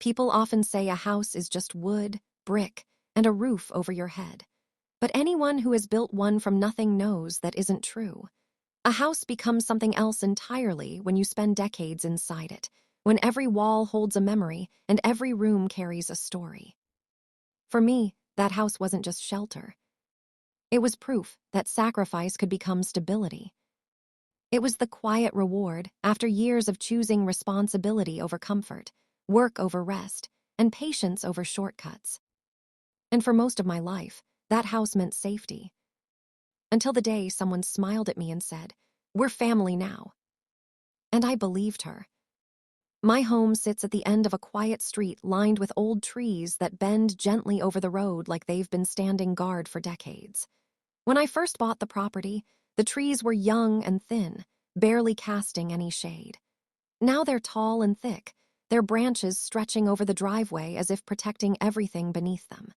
People often say a house is just wood, brick, and a roof over your head. But anyone who has built one from nothing knows that isn't true. A house becomes something else entirely when you spend decades inside it, when every wall holds a memory and every room carries a story. For me, that house wasn't just shelter. It was proof that sacrifice could become stability. It was the quiet reward after years of choosing responsibility over comfort, work over rest, and patience over shortcuts. And for most of my life, that house meant safety. Until the day someone smiled at me and said, "We're family now." And I believed her. My home sits at the end of a quiet street lined with old trees that bend gently over the road like they've been standing guard for decades. When I first bought the property, the trees were young and thin, barely casting any shade. Now they're tall and thick, their branches stretching over the driveway as if protecting everything beneath them.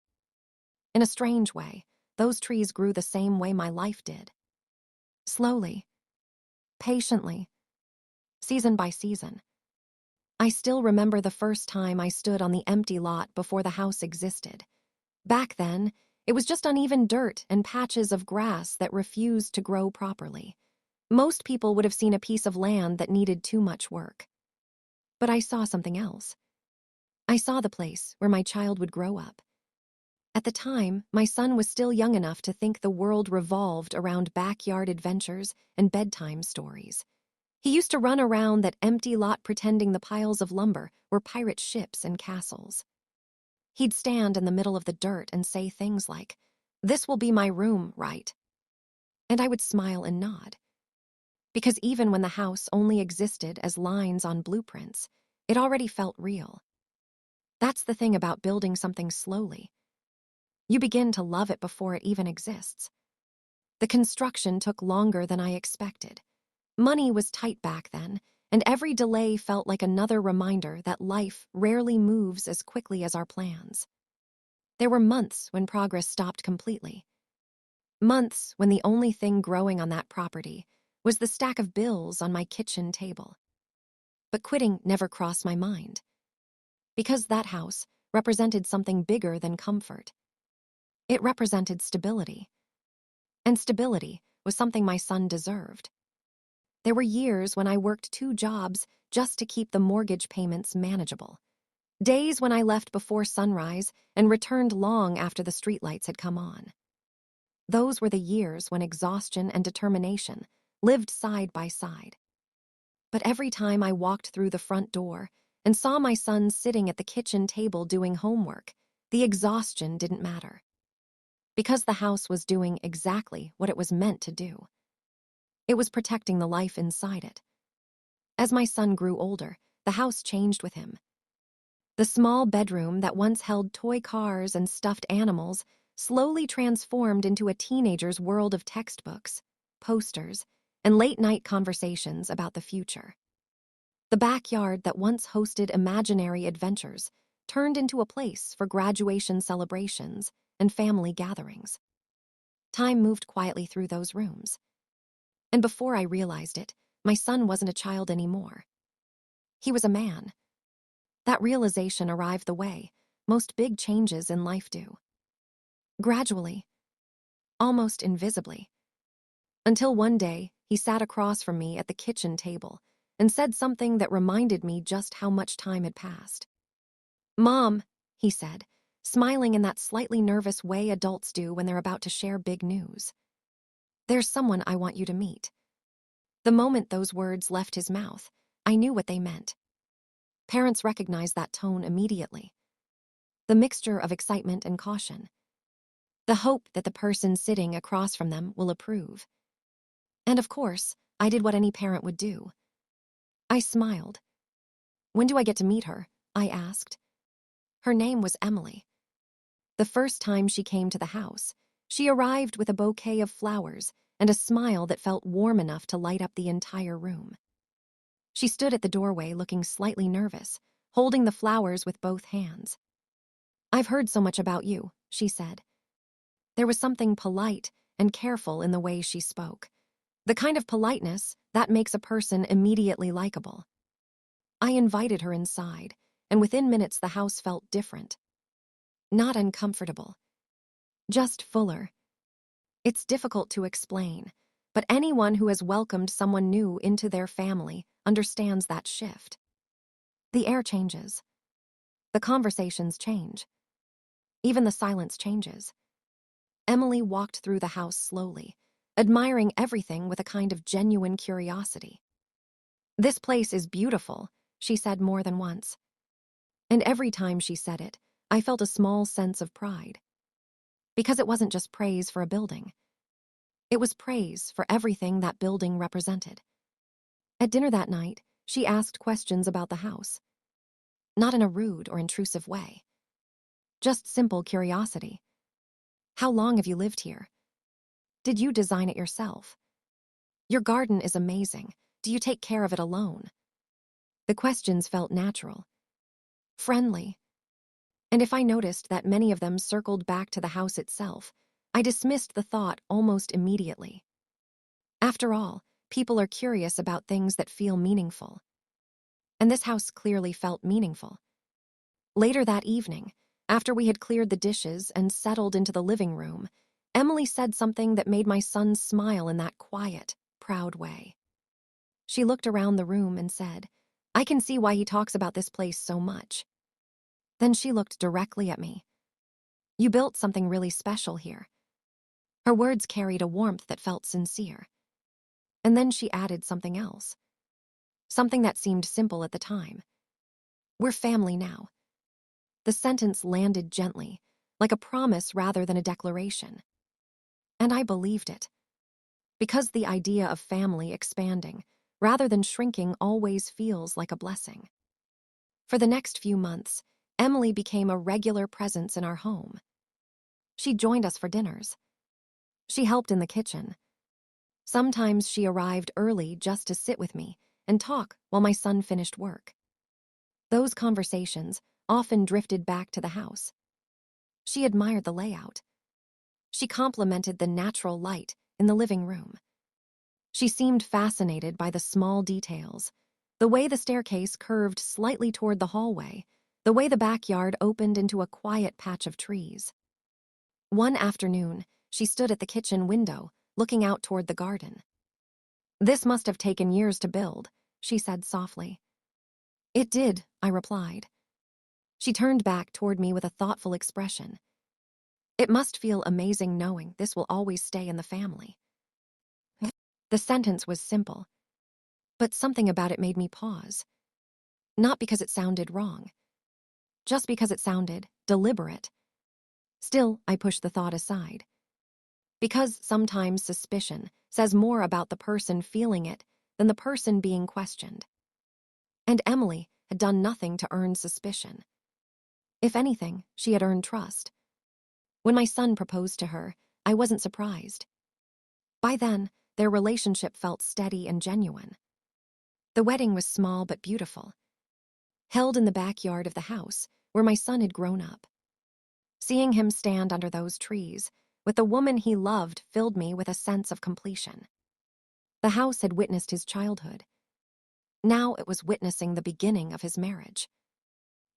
In a strange way, those trees grew the same way my life did. Slowly, patiently, season by season. I still remember the first time I stood on the empty lot before the house existed. Back then, it was just uneven dirt and patches of grass that refused to grow properly. Most people would have seen a piece of land that needed too much work. But I saw something else. I saw the place where my child would grow up. At the time, my son was still young enough to think the world revolved around backyard adventures and bedtime stories. He used to run around that empty lot pretending the piles of lumber were pirate ships and castles. He'd stand in the middle of the dirt and say things like, "This will be my room, right?" And I would smile and nod. Because even when the house only existed as lines on blueprints, it already felt real. That's the thing about building something slowly. You begin to love it before it even exists. The construction took longer than I expected. Money was tight back then, and every delay felt like another reminder that life rarely moves as quickly as our plans. There were months when progress stopped completely. Months when the only thing growing on that property was the stack of bills on my kitchen table. But quitting never crossed my mind. Because that house represented something bigger than comfort. It represented stability. And stability was something my son deserved. There were years when I worked 2 jobs just to keep the mortgage payments manageable. Days when I left before sunrise and returned long after the streetlights had come on. Those were the years when exhaustion and determination lived side by side. But every time I walked through the front door and saw my son sitting at the kitchen table doing homework, the exhaustion didn't matter. Because the house was doing exactly what it was meant to do. It was protecting the life inside it. As my son grew older, the house changed with him. The small bedroom that once held toy cars and stuffed animals slowly transformed into a teenager's world of textbooks, posters, and late-night conversations about the future. The backyard that once hosted imaginary adventures turned into a place for graduation celebrations and family gatherings. Time moved quietly through those rooms. And before I realized it, my son wasn't a child anymore. He was a man. That realization arrived the way most big changes in life do. Gradually, almost invisibly. Until one day, he sat across from me at the kitchen table and said something that reminded me just how much time had passed. "Mom," he said, smiling in that slightly nervous way adults do when they're about to share big news. "There's someone I want you to meet." The moment those words left his mouth, I knew what they meant. Parents recognize that tone immediately. The mixture of excitement and caution. The hope that the person sitting across from them will approve. And of course, I did what any parent would do. I smiled. "When do I get to meet her?" I asked. Her name was Emily. The first time she came to the house, she arrived with a bouquet of flowers and a smile that felt warm enough to light up the entire room. She stood at the doorway looking slightly nervous, holding the flowers with both hands. "I've heard so much about you," she said. There was something polite and careful in the way she spoke. The kind of politeness that makes a person immediately likable. I invited her inside, and within minutes the house felt different. Not uncomfortable, just fuller. It's difficult to explain, but anyone who has welcomed someone new into their family understands that shift. The air changes. The conversations change. Even the silence changes. Emily walked through the house slowly, admiring everything with a kind of genuine curiosity. "This place is beautiful," she said more than once. And every time she said it, I felt a small sense of pride. Because it wasn't just praise for a building. It was praise for everything that building represented. At dinner that night, she asked questions about the house. Not in a rude or intrusive way. Just simple curiosity. How long have you lived here? Did you design it yourself? Your garden is amazing. Do you take care of it alone? The questions felt natural, friendly. And if I noticed that many of them circled back to the house itself, I dismissed the thought almost immediately. After all, people are curious about things that feel meaningful. And this house clearly felt meaningful. Later that evening, after we had cleared the dishes and settled into the living room, Emily said something that made my son smile in that quiet, proud way. She looked around the room and said, "I can see why he talks about this place so much." Then she looked directly at me. "You built something really special here." Her words carried a warmth that felt sincere. And then she added something else. Something that seemed simple at the time. "We're family now." The sentence landed gently, like a promise rather than a declaration. And I believed it. Because the idea of family expanding, rather than shrinking, always feels like a blessing. For the next few months, Emily became a regular presence in our home. She joined us for dinners. She helped in the kitchen. Sometimes she arrived early just to sit with me and talk while my son finished work. Those conversations often drifted back to the house. She admired the layout. She complimented the natural light in the living room. She seemed fascinated by the small details, the way the staircase curved slightly toward the hallway, the way the backyard opened into a quiet patch of trees. One afternoon, she stood at the kitchen window, looking out toward the garden. "This must have taken years to build," she said softly. "It did," I replied. She turned back toward me with a thoughtful expression. "It must feel amazing knowing this will always stay in the family." The sentence was simple, but something about it made me pause. Not because it sounded wrong, just because it sounded deliberate. Still, I pushed the thought aside. Because sometimes suspicion says more about the person feeling it than the person being questioned. And Emily had done nothing to earn suspicion. If anything, she had earned trust. When my son proposed to her, I wasn't surprised. By then, their relationship felt steady and genuine. The wedding was small but beautiful, held in the backyard of the house where my son had grown up. Seeing him stand under those trees with the woman he loved filled me with a sense of completion. The house had witnessed his childhood. Now it was witnessing the beginning of his marriage.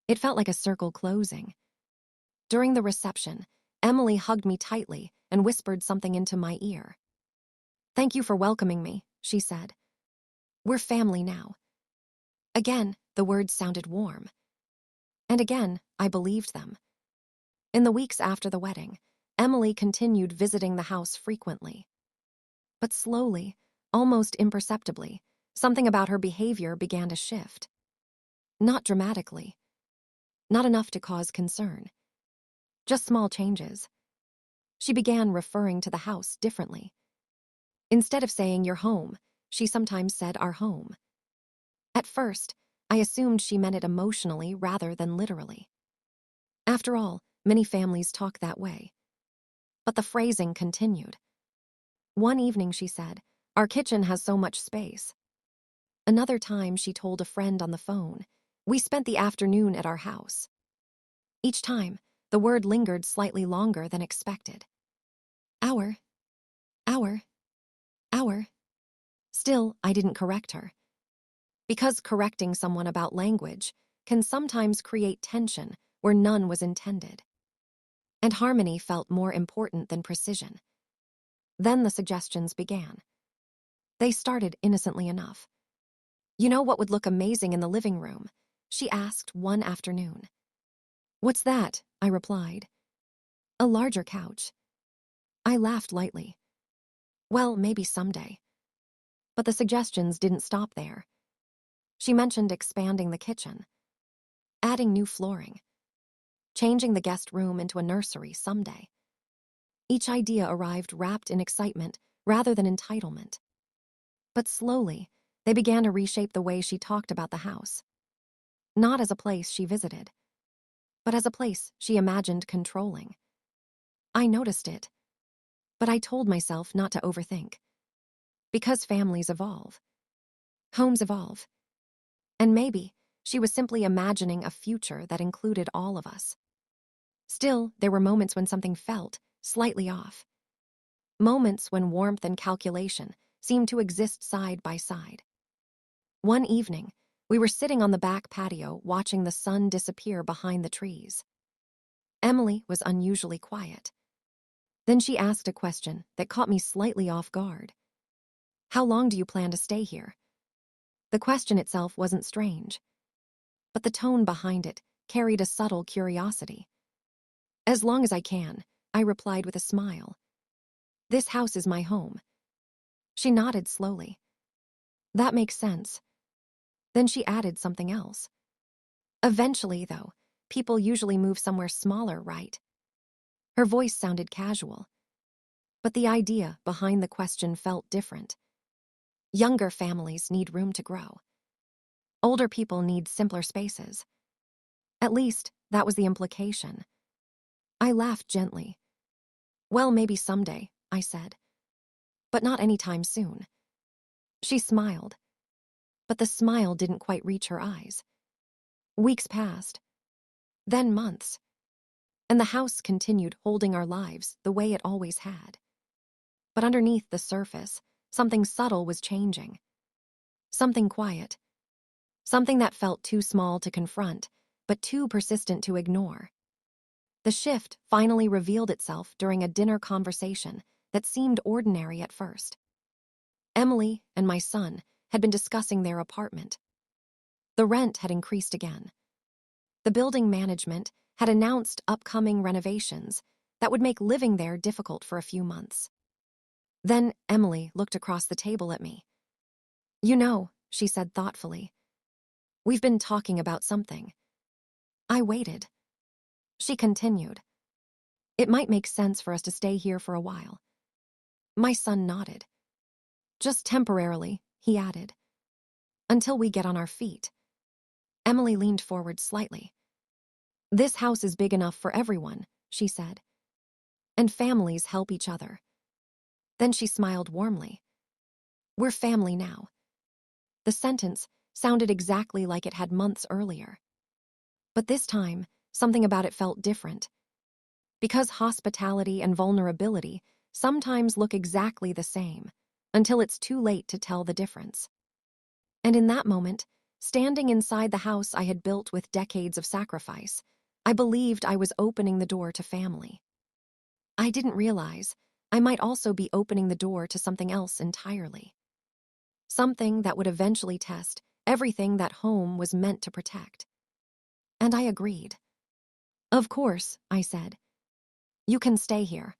It felt like a circle closing. During the reception, Emily hugged me tightly and whispered something into my ear. "Thank you for welcoming me," she said. "We're family now." Again, the words sounded warm. And again, I believed them. In the weeks after the wedding, Emily continued visiting the house frequently. But slowly, almost imperceptibly, something about her behavior began to shift. Not dramatically. Not enough to cause concern. Just small changes. She began referring to the house differently. Instead of saying "your home," she sometimes said "our home." At first, I assumed she meant it emotionally rather than literally. After all, many families talk that way. But the phrasing continued. One evening she said, "Our kitchen has so much space." Another time she told a friend on the phone, "We spent the afternoon at our house." Each time, the word lingered slightly longer than expected. Our, our, our. Still, I didn't correct her. Because correcting someone about language can sometimes create tension where none was intended. And harmony felt more important than precision. Then the suggestions began. They started innocently enough. "You know what would look amazing in the living room?" she asked one afternoon. "What's that?" I replied. "A larger couch." I laughed lightly. "Well, maybe someday." But the suggestions didn't stop there. She mentioned expanding the kitchen, adding new flooring, changing the guest room into a nursery someday. Each idea arrived wrapped in excitement rather than entitlement. But slowly, they began to reshape the way she talked about the house. Not as a place she visited, but as a place she imagined controlling. I noticed it, but I told myself not to overthink. Because families evolve. Homes evolve. And maybe she was simply imagining a future that included all of us. Still, there were moments when something felt slightly off. Moments when warmth and calculation seemed to exist side by side. One evening, we were sitting on the back patio watching the sun disappear behind the trees. Emily was unusually quiet. Then she asked a question that caught me slightly off guard. "How long do you plan to stay here?" The question itself wasn't strange, but the tone behind it carried a subtle curiosity. "As long as I can," I replied with a smile. "This house is my home." She nodded slowly. "That makes sense." Then she added something else. "Eventually, though, people usually move somewhere smaller, right?" Her voice sounded casual, but the idea behind the question felt different. Younger families need room to grow. Older people need simpler spaces. At least, that was the implication. I laughed gently. "Well, maybe someday," I said. "But not anytime soon." She smiled, but the smile didn't quite reach her eyes. Weeks passed, then months, and the house continued holding our lives the way it always had. But underneath the surface, something subtle was changing. Something quiet. Something that felt too small to confront, but too persistent to ignore. The shift finally revealed itself during a dinner conversation that seemed ordinary at first. Emily and my son had been discussing their apartment. The rent had increased again. The building management had announced upcoming renovations that would make living there difficult for a few months. Then Emily looked across the table at me. "You know," she said thoughtfully, "we've been talking about something." I waited. She continued. "It might make sense for us to stay here for a while." My son nodded. "Just temporarily," he added, "until we get on our feet." Emily leaned forward slightly. "This house is big enough for everyone," she said. "And families help each other." Then she smiled warmly. "We're family now." The sentence sounded exactly like it had months earlier. But this time, something about it felt different. Because hospitality and vulnerability sometimes look exactly the same, until it's too late to tell the difference. And in that moment, standing inside the house I had built with decades of sacrifice, I believed I was opening the door to family. I didn't realize I might also be opening the door to something else entirely. Something that would eventually test everything that home was meant to protect. And I agreed. "Of course," I said. "You can stay here."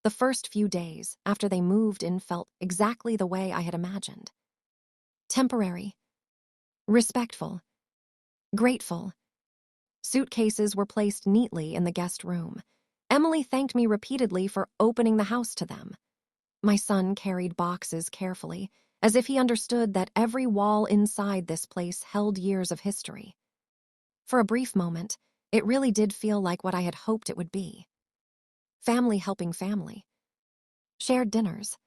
The first few days after they moved in felt exactly the way I had imagined. Temporary, respectful, grateful. Suitcases were placed neatly in the guest room. Emily thanked me repeatedly for opening the house to them. My son carried boxes carefully, as if he understood that every wall inside this place held years of history. For a brief moment, it really did feel like what I had hoped it would be. Family helping family. Shared dinners.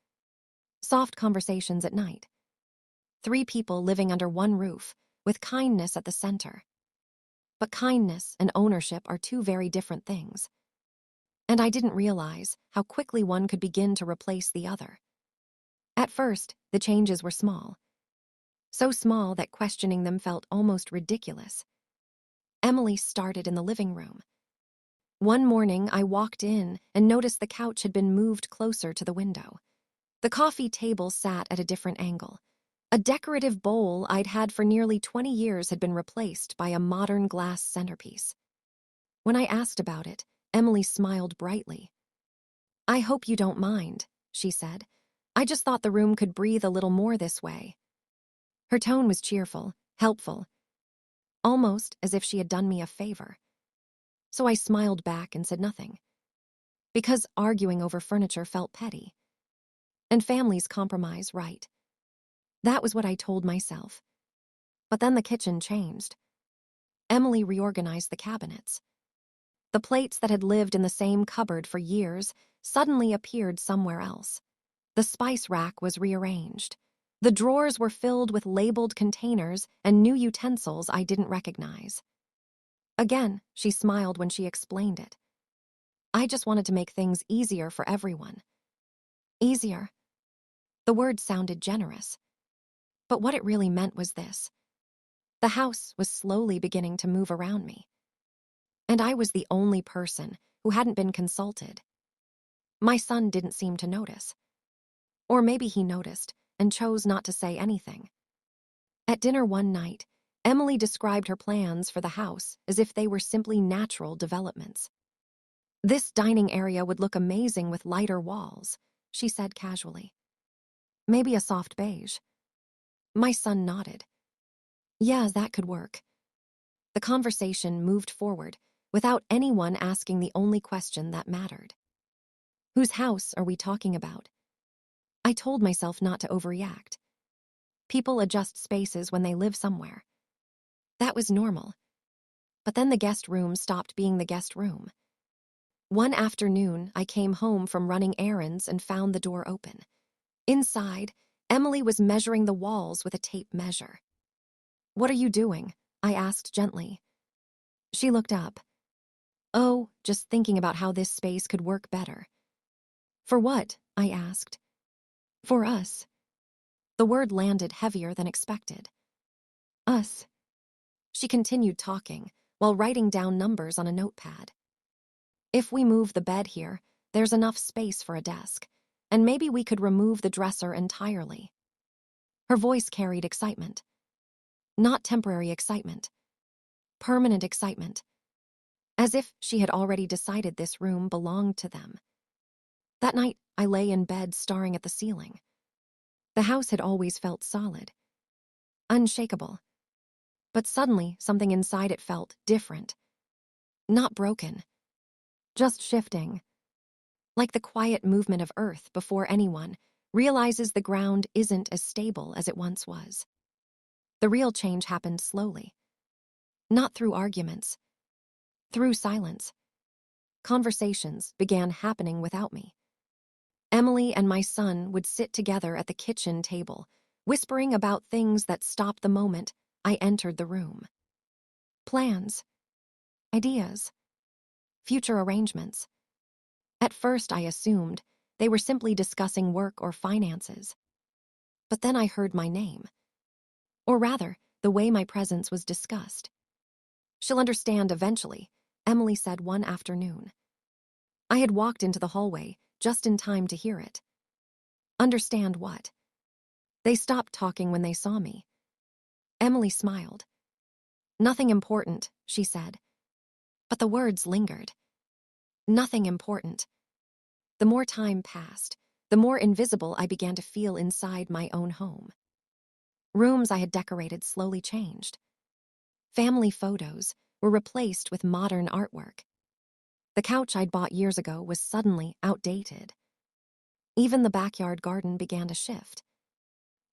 Soft conversations at night. 3 people living under one roof, with kindness at the center. But kindness and ownership are 2 very different things. And I didn't realize how quickly one could begin to replace the other. At first, the changes were small. So small that questioning them felt almost ridiculous. Emily started in the living room. One morning, I walked in and noticed the couch had been moved closer to the window. The coffee table sat at a different angle. A decorative bowl I'd had for nearly 20 years had been replaced by a modern glass centerpiece. When I asked about it, Emily smiled brightly. "I hope you don't mind," she said. "I just thought the room could breathe a little more this way." Her tone was cheerful, helpful, almost as if she had done me a favor. So I smiled back and said nothing. Because arguing over furniture felt petty. And families compromise, right? That was what I told myself. But then the kitchen changed. Emily reorganized the cabinets. The plates that had lived in the same cupboard for years suddenly appeared somewhere else. The spice rack was rearranged. The drawers were filled with labeled containers and new utensils I didn't recognize. Again, she smiled when she explained it. I just wanted to make things easier for everyone. Easier. The word sounded generous. But what it really meant was this. The house was slowly beginning to move around me. And I was the only person who hadn't been consulted. My son didn't seem to notice. Or maybe he noticed and chose not to say anything. At dinner one night, Emily described her plans for the house as if they were simply natural developments. "This dining area would look amazing with lighter walls," she said casually. "Maybe a soft beige." My son nodded. "Yeah, that could work." The conversation moved forward without anyone asking the only question that mattered. Whose house are we talking about? I told myself not to overreact. People adjust spaces when they live somewhere. That was normal. But then the guest room stopped being the guest room. One afternoon, I came home from running errands and found the door open. Inside, Emily was measuring the walls with a tape measure. "What are you doing?" I asked gently. She looked up. "Oh, just thinking about how this space could work better." "For what?" I asked. "For us." The word landed heavier than expected. "Us." She continued talking while writing down numbers on a notepad. "If we move the bed here, there's enough space for a desk, and maybe we could remove the dresser entirely." Her voice carried excitement. Not temporary excitement. Permanent excitement. As if she had already decided this room belonged to them. That night, I lay in bed staring at the ceiling. The house had always felt solid. Unshakable. But suddenly, something inside it felt different. Not broken. Just shifting. Like the quiet movement of earth before anyone realizes the ground isn't as stable as it once was. The real change happened slowly. Not through arguments. Through silence. Conversations began happening without me. Emily and my son would sit together at the kitchen table, whispering about things that stopped the moment I entered the room. Plans. Ideas. Future arrangements. At first, I assumed they were simply discussing work or finances. But then I heard my name. Or rather, the way my presence was discussed. "She'll understand eventually," Emily said one afternoon. I had walked into the hallway just in time to hear it. Understand what? They stopped talking when they saw me. Emily smiled. "Nothing important," she said. But the words lingered. Nothing important. The more time passed, the more invisible I began to feel inside my own home. Rooms I had decorated slowly changed. Family photos were replaced with modern artwork. The couch I'd bought years ago was suddenly outdated. Even the backyard garden began to shift.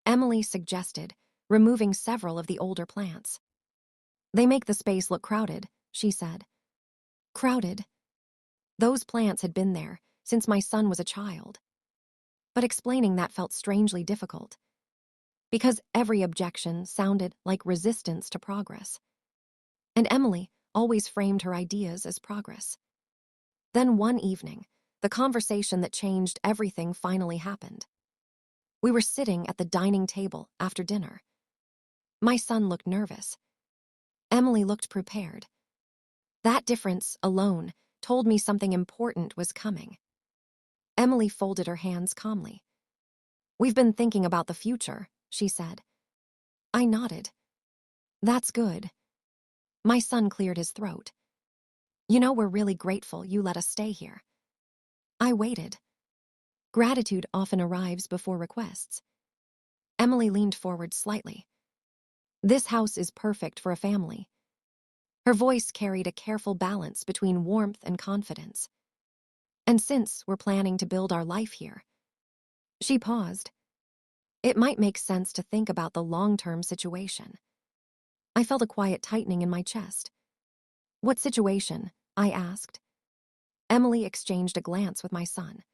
Emily suggested removing several of the older plants. "They make the space look crowded," she said. Crowded. Those plants had been there since my son was a child. But explaining that felt strangely difficult. Because every objection sounded like resistance to progress. And Emily always framed her ideas as progress. Then one evening, the conversation that changed everything finally happened. We were sitting at the dining table after dinner. My son looked nervous. Emily looked prepared. That difference alone told me something important was coming. Emily folded her hands calmly. "We've been thinking about the future," she said. I nodded. "That's good." My son cleared his throat. "You know, we're really grateful you let us stay here." I waited. Gratitude often arrives before requests. Emily leaned forward slightly. "This house is perfect for a family." Her voice carried a careful balance between warmth and confidence. "And since we're planning to build our life here," she paused, "it might make sense to think about the long-term situation." I felt a quiet tightening in my chest. "What situation?" I asked. Emily exchanged a glance with my son.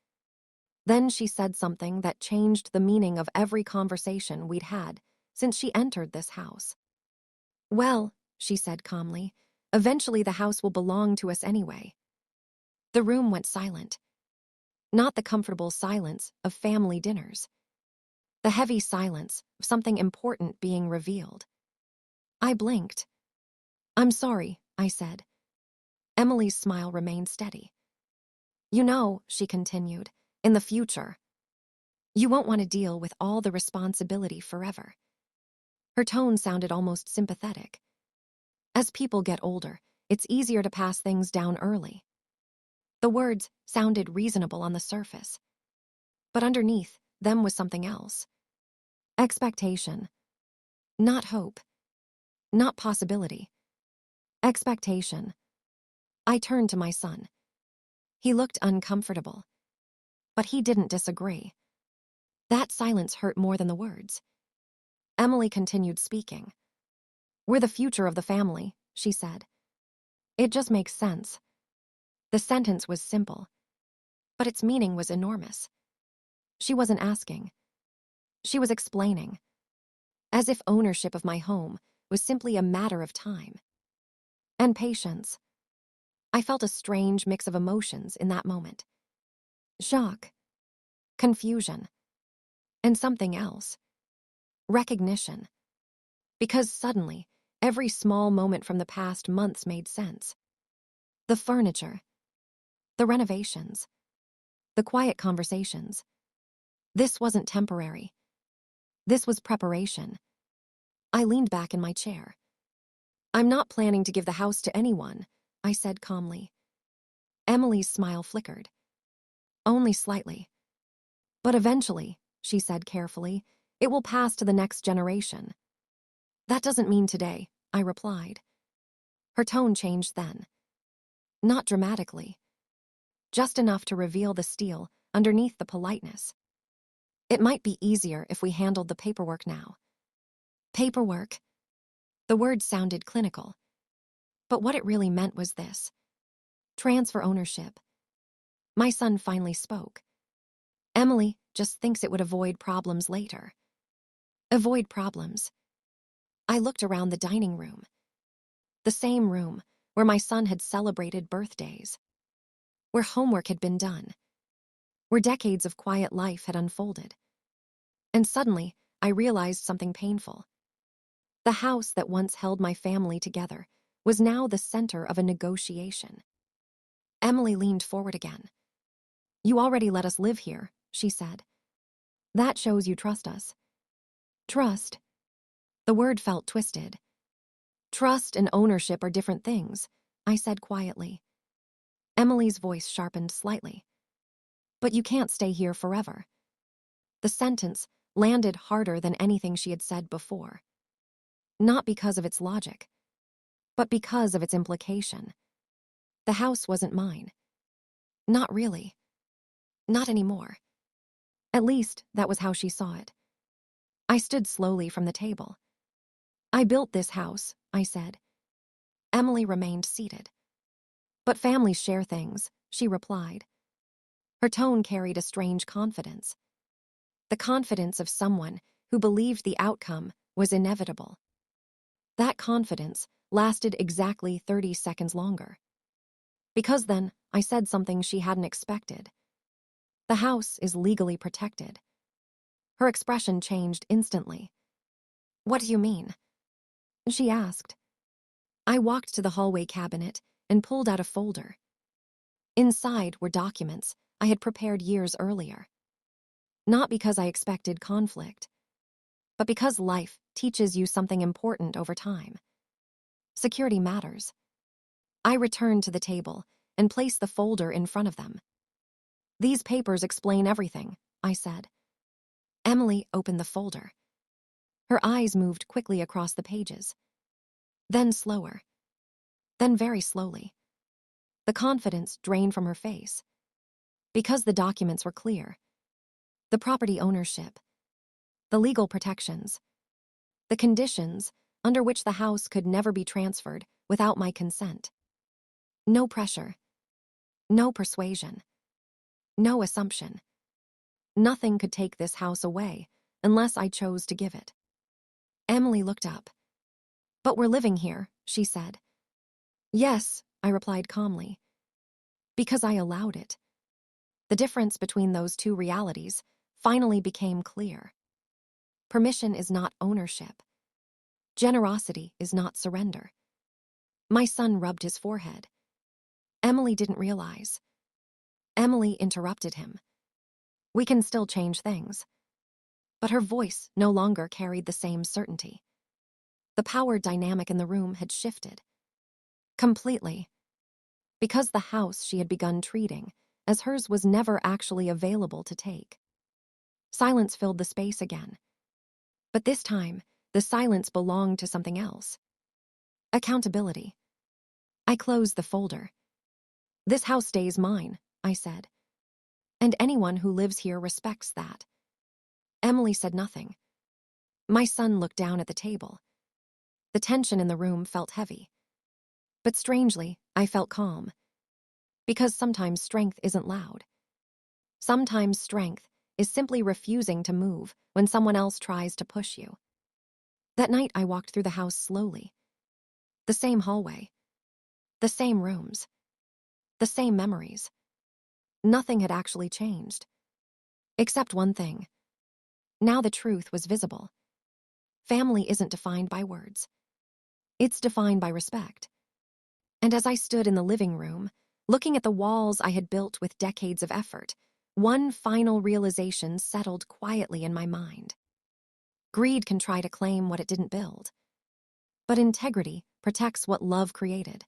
Then she said something that changed the meaning of every conversation we'd had since she entered this house. "Well," she said calmly, "eventually the house will belong to us anyway." The room went silent. Not the comfortable silence of family dinners. The heavy silence of something important being revealed. I blinked. "I'm sorry," I said. Emily's smile remained steady. "You know," she continued, "in the future, you won't want to deal with all the responsibility forever." Her tone sounded almost sympathetic. "As people get older, it's easier to pass things down early." The words sounded reasonable on the surface, but underneath them was something else. Expectation. Not hope. Not possibility. Expectation. I turned to my son. He looked uncomfortable, but he didn't disagree. That silence hurt more than the words. Emily continued speaking. "We're the future of the family," she said. "It just makes sense." The sentence was simple, but its meaning was enormous. She wasn't asking. She was explaining, as if ownership of my home was simply a matter of time. And patience. I felt a strange mix of emotions in that moment. Shock, confusion, and something else. Recognition. Because suddenly, every small moment from the past months made sense. The furniture, the renovations, the quiet conversations. This wasn't temporary. This was preparation. I leaned back in my chair. "I'm not planning to give the house to anyone," I said calmly. Emily's smile flickered. "Only slightly." "But eventually," she said carefully, "it will pass to the next generation." "That doesn't mean today," I replied. Her tone changed then. Not dramatically. Just enough to reveal the steel underneath the politeness. "It might be easier if we handled the paperwork now." Paperwork. The word sounded clinical. But what it really meant was this. Transfer ownership. My son finally spoke. "Emily just thinks it would avoid problems later." Avoid problems. I looked around the dining room. The same room where my son had celebrated birthdays. Where homework had been done. Where decades of quiet life had unfolded. And suddenly, I realized something painful. The house that once held my family together was now the center of a negotiation. Emily leaned forward again. "You already let us live here," she said. "That shows you trust us." Trust. The word felt twisted. "Trust and ownership are different things," I said quietly. Emily's voice sharpened slightly. "But you can't stay here forever." The sentence landed harder than anything she had said before. Not because of its logic, but because of its implication. The house wasn't mine. Not really. Not anymore. At least, that was how she saw it. I stood slowly from the table. "I built this house," I said. Emily remained seated. "But families share things," she replied. Her tone carried a strange confidence. The confidence of someone who believed the outcome was inevitable. That confidence lasted exactly 30 seconds longer. Because then, I said something she hadn't expected. "The house is legally protected." Her expression changed instantly. "What do you mean?" she asked. I walked to the hallway cabinet and pulled out a folder. Inside were documents I had prepared years earlier. Not because I expected conflict, but because life teaches you something important over time. Security matters. I returned to the table and placed the folder in front of them. "These papers explain everything," I said. Emily opened the folder. Her eyes moved quickly across the pages. Then slower. Then very slowly. The confidence drained from her face. Because the documents were clear. The property ownership. The legal protections. The conditions under which the house could never be transferred without my consent. No pressure. No persuasion. No assumption. Nothing could take this house away unless I chose to give it. Emily looked up. "But we're living here," she said. "Yes," I replied calmly. "Because I allowed it." The difference between those two realities finally became clear. Permission is not ownership. Generosity is not surrender. My son rubbed his forehead. Emily didn't realize. Emily interrupted him. "We can still change things." But her voice no longer carried the same certainty. The power dynamic in the room had shifted. Completely. Because the house she had begun treating as hers was never actually available to take. Silence filled the space again. But this time, the silence belonged to something else. Accountability. I closed the folder. "This house stays mine," I said. "And anyone who lives here respects that." Emily said nothing. My son looked down at the table. The tension in the room felt heavy. But strangely, I felt calm. Because sometimes strength isn't loud. Sometimes strength is simply refusing to move when someone else tries to push you. That night I walked through the house slowly. The same hallway. The same rooms. The same memories. Nothing had actually changed. Except one thing. Now the truth was visible. Family isn't defined by words. It's defined by respect. And as I stood in the living room, looking at the walls I had built with decades of effort, one final realization settled quietly in my mind. Greed can try to claim what it didn't build. But integrity protects what love created.